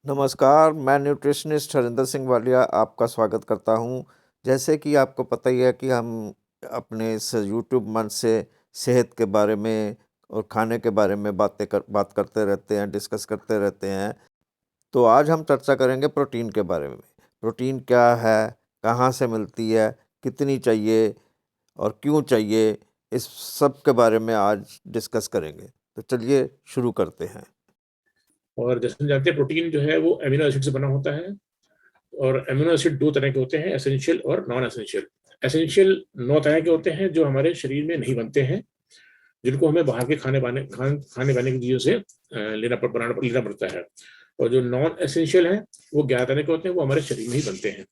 नमस्कार, मैं न्यूट्रिशनिस्ट हरिंदर सिंह वालिया आपका स्वागत करता हूँ। जैसे कि आपको पता ही है कि हम अपने इस यूट्यूब मंच से सेहत के बारे में और खाने के बारे में बात करते रहते हैं, डिस्कस करते रहते हैं। तो आज हम चर्चा करेंगे प्रोटीन के बारे में। प्रोटीन क्या है, कहाँ से मिलती है, कितनी चाहिए और क्यों चाहिए, इस सब के बारे में आज डिस्कस करेंगे। तो चलिए शुरू करते हैं। और जैसे हम जानते हैं प्रोटीन जो है वो अमीनो एसिड से बना होता है। और अमीनो एसिड दो तरह के होते हैं, एसेंशियल और नॉन एसेंशियल। एसेंशियल 9 तरह के होते हैं जो हमारे शरीर में नहीं बनते हैं, जिनको हमें बाहर के खाने पाने की चीजों से लेना पड़ता है। और जो नॉन एसेंशियल है वो 11 तरह के होते हैं, वो हमारे शरीर में ही बनते हैं।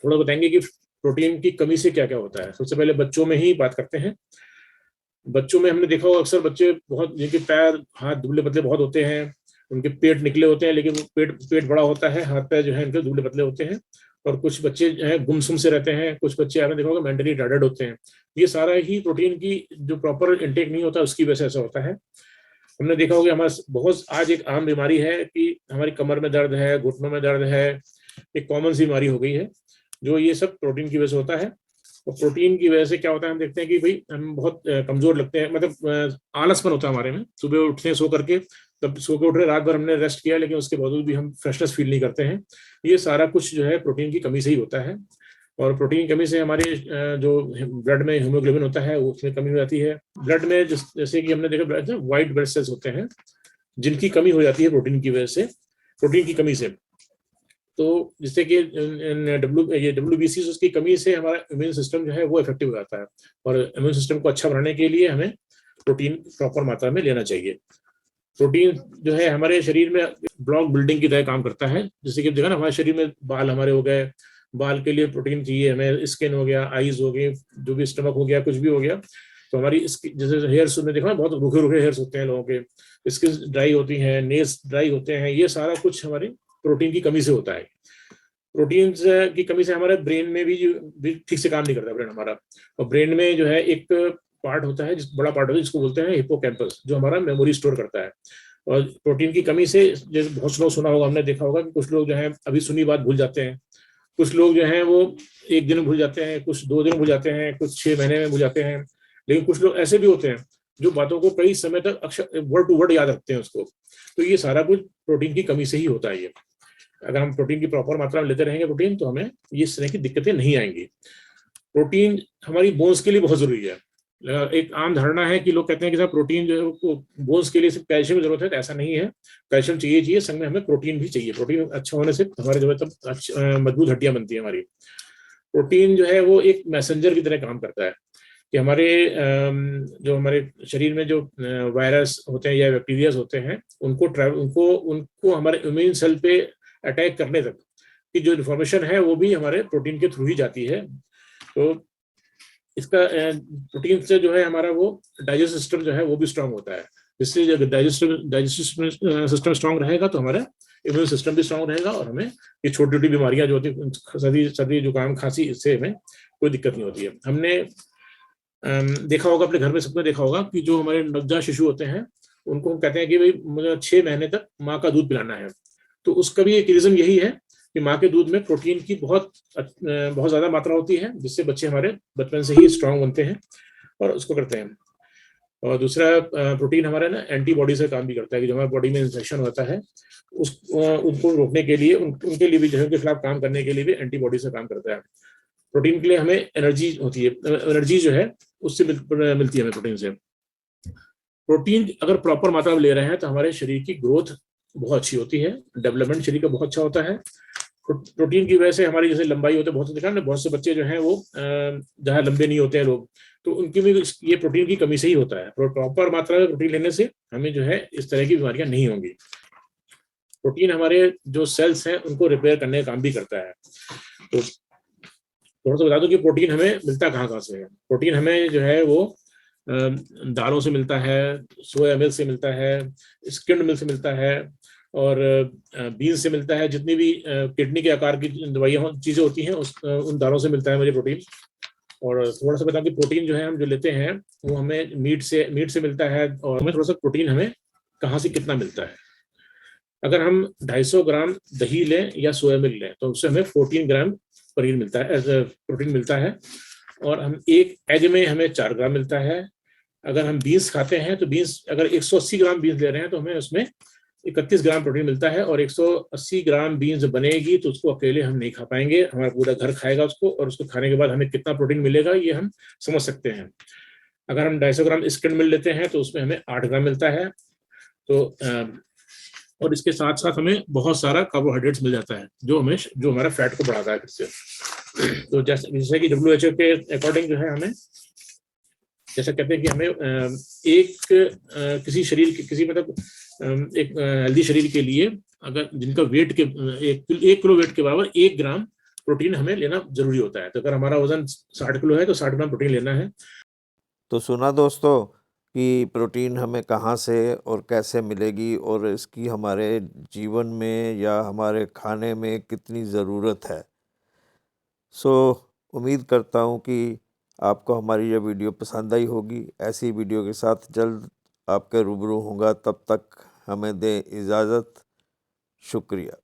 थोड़ा बताएंगे कि प्रोटीन की कमी से क्या क्या होता है। सबसे पहले बच्चों में ही बात करते हैं। बच्चों में हमने देखा होगा अक्सर बच्चे बहुत, जिनके पैर हाथ दुबले पतले बहुत होते हैं, उनके पेट निकले होते हैं, लेकिन वो पेट पेट बड़ा होता है, हाथ पैर जो है उनके दुबले पतले होते हैं। और कुछ बच्चे जो है गुमसुम से रहते हैं, कुछ बच्चे आपने देखा होगा मेंटली रिटार्डेड होते हैं। ये सारा ही प्रोटीन की जो प्रॉपर इंटेक नहीं होता उसकी वजह से ऐसा होता है। हमने देखा होगा हमारा बहुत आज एक आम बीमारी है कि हमारी कमर में दर्द है, घुटनों में दर्द है, एक कॉमन सी बीमारी हो गई है, जो ये सब प्रोटीन की वजह से होता है। और प्रोटीन की वजह से क्या होता है, हम देखते हैं कि भाई हम बहुत कमजोर लगते हैं, मतलब आलसपन होता है हमारे में। सुबह उठते हैं सो करके, तब सो के उठ रहे, रात भर हमने रेस्ट किया, लेकिन उसके बावजूद भी हम फ्रेशनेस फील नहीं करते हैं। ये सारा कुछ जो है प्रोटीन की कमी से ही होता है। और प्रोटीन की कमी से हमारे जो ब्लड में हीमोग्लोबिन होता है उसमें कमी हो जाती है। ब्लड में जैसे कि हमने देखा व्हाइट ब्लड सेल्स होते हैं, जिनकी कमी हो जाती है प्रोटीन की वजह से, प्रोटीन की कमी से। तो जिससे कि WBC उसकी कमी से हमारा इम्यून सिस्टम जो है वो इफेक्टिव हो जाता है। और इम्यून सिस्टम को अच्छा बनाने के लिए हमें प्रोटीन प्रॉपर मात्रा में लेना चाहिए। प्रोटीन जो है हमारे शरीर में ब्लॉक बिल्डिंग की तरह काम करता है। जैसे कि देखा ना, हमारे शरीर में बाल हमारे हो गए, बाल के लिए प्रोटीन चाहिए हमें, स्किन हो गया, आईज हो गई, जो भी स्टमक हो गया, कुछ भी हो गया। तो हमारी जैसे हेयर्स में देखा ना, बहुत रूखे रूखे हेयर्स होते हैं लोगों के, स्किन ड्राई होती है, नेल्स ड्राई होते हैं, ये सारा कुछ हमारी प्रोटीन की कमी से होता है। प्रोटीन की कमी से हमारे ब्रेन में भी ठीक से काम नहीं करता ब्रेन हमारा। और ब्रेन में जो है एक पार्ट होता है, बड़ा पार्ट होता है, जिसको बोलते हैं हिप्पोकैम्पस, जो हमारा मेमोरी स्टोर करता है। और प्रोटीन की कमी से, जैसे बहुत लोग सुना होगा, हमने देखा होगा कि कुछ लोग जो है अभी सुनी बात भूल जाते हैं, कुछ लोग जो है वो एक दिन भूल जाते हैं, कुछ 2 दिन भूल जाते हैं, कुछ 6 महीने में भूल जाते हैं। लेकिन कुछ लोग ऐसे भी होते हैं जो बातों को कई समय तक अक्षर वर्ड टू वर्ड याद रखते हैं उसको। तो ये सारा कुछ प्रोटीन की कमी से ही होता है। ये अगर हम प्रोटीन की प्रॉपर मात्रा में लेते रहेंगे प्रोटीन, तो हमें इस तरह की दिक्कतें नहीं आएंगी। प्रोटीन हमारी बोन्स के लिए बहुत जरूरी है। एक आम धारणा है कि लोग कहते हैं कि साहब प्रोटीन जो है वो बोन्स के लिए सिर्फ कैल्शियम की जरूरत है, तो ऐसा नहीं है। कैल्शियम चाहिए संग में हमें प्रोटीन भी चाहिए। प्रोटीन अच्छा होने से हमारे जो है तब मजबूत हड्डियां बनती है हमारी। प्रोटीन जो है वो एक मैसेंजर की तरह काम करता है कि हमारे जो हमारे शरीर में जो वायरस होते हैं या बैक्टीरिया होते हैं, उनको उनको हमारे इम्यून सेल पे अटैक करने तक की जो इन्फॉर्मेशन है वो भी हमारे प्रोटीन के थ्रू ही जाती है। तो इसका प्रोटीन से जो है हमारा वो डाइजेस्ट सिस्टम जो है वो भी स्ट्रांग होता है। जिससे जब डाइजेस्टिव सिस्टम स्ट्रांग रहेगा तो हमारा इम्यून सिस्टम भी स्ट्रांग रहेगा, और हमें ये छोटी छोटी बीमारियां जो होती है, सर्दी सर्दी जुकाम खांसी, इससे हमें कोई दिक्कत नहीं होती है। हमने देखा होगा, अपने घर में सबने देखा होगा कि जो हमारे नवजात शिशु होते हैं, उनको हम कहते हैं कि भाई मुझे 6 महीने तक माँ का दूध पिलाना है। तो उसका भी एक रीजन यही है कि माँ के दूध में प्रोटीन की बहुत ज्यादा मात्रा होती है, जिससे बच्चे हमारे बचपन से ही स्ट्रांग बनते हैं और उसको करते हैं। और दूसरा, प्रोटीन हमारा ना एंटीबॉडी से काम भी करता है, कि जो हमारे बॉडी में इन्फेक्शन होता है उनको रोकने के लिए, उनके लिए भी, जो है उनके खिलाफ काम करने के लिए भी एंटीबॉडी से काम करता है। प्रोटीन के लिए हमें एनर्जी होती है, एनर्जी जो है उससे मिलती है हमें प्रोटीन से। प्रोटीन अगर प्रॉपर मात्रा में ले रहे हैं तो हमारे शरीर की ग्रोथ बहुत अच्छी होती है, डेवलपमेंट शरीर का बहुत अच्छा होता है। प्रोटीन की वजह से हमारी जैसे लंबाई होती है, बहुत से देखा ना, बहुत से बच्चे जो हैं वो जहाँ लंबे नहीं होते हैं लोग, तो उनकी भी ये प्रोटीन की कमी से ही होता है। प्रॉपर मात्रा में प्रोटीन लेने से हमें जो है इस तरह की बीमारियां नहीं होंगी। प्रोटीन हमारे जो सेल्स हैं उनको रिपेयर करने का काम भी करता है। तो थोड़ा सा बता दूं कि प्रोटीन हमें मिलता कहाँ कहाँ से है। प्रोटीन हमें जो है वो दालों से मिलता है, सोया मिल्क से मिलता है, स्किम्ड मिल्क से मिलता है, और बीन्स से मिलता है। जितनी भी किडनी के आकार की दवाइयाँ चीजें होती हैं उन दालों से मिलता है मुझे प्रोटीन। और थोड़ा सा बता कि प्रोटीन जो है हम जो लेते हैं वो हमें मीट से मिलता है। और हमें थोड़ा सा प्रोटीन हमें कहाँ से कितना मिलता है। अगर हम 250 ग्राम दही लें या सोया मिल्क लें तो उससे हमें 14 ग्राम पनीर मिलता है, प्रोटीन मिलता है। और हम एक एग में हमें 4 ग्राम मिलता है। अगर हम बीन्स खाते हैं तो बीन्स अगर 180 ग्राम बीन्स ले रहे हैं तो हमें उसमें 31 ग्राम प्रोटीन मिलता है। और 180 ग्राम बीन्स बनेगी तो उसको अकेले हम नहीं खा पाएंगे, हमारा पूरा घर खाएगा उसको, और उसको खाने के बाद हमें कितना प्रोटीन मिलेगा ये हम समझ सकते हैं। अगर हम 250 ग्राम स्किन मिल लेते हैं तो उसमें हमें 8 ग्राम मिलता है। तो और इसके साथ साथ हमें बहुत सारा कार्बोहाइड्रेट्स मिल जाता है जो हमारा फैट को बढ़ाता है फिर से। तो जैसे कि WHO के अकॉर्डिंग जो है हमें जैसा कहते हैं कि हमें किसी शरीर के किसी मतलब एक हेल्दी शरीर के लिए अगर जिनका वेट के 1 किलो वेट के बराबर 1 ग्राम प्रोटीन हमें लेना जरूरी होता है। तो अगर हमारा वजन 60 किलो है तो 60 ग्राम प्रोटीन लेना है। तो सुना दोस्तों कि प्रोटीन हमें कहाँ से और कैसे मिलेगी और इसकी हमारे जीवन में या हमारे खाने में कितनी ज़रूरत है। सो उम्मीद करता हूँ कि आपको हमारी यह वीडियो पसंद आई होगी। ऐसी वीडियो के साथ जल्द आपके रूबरू होऊंगा, तब तक हमें दें इजाज़त। शुक्रिया।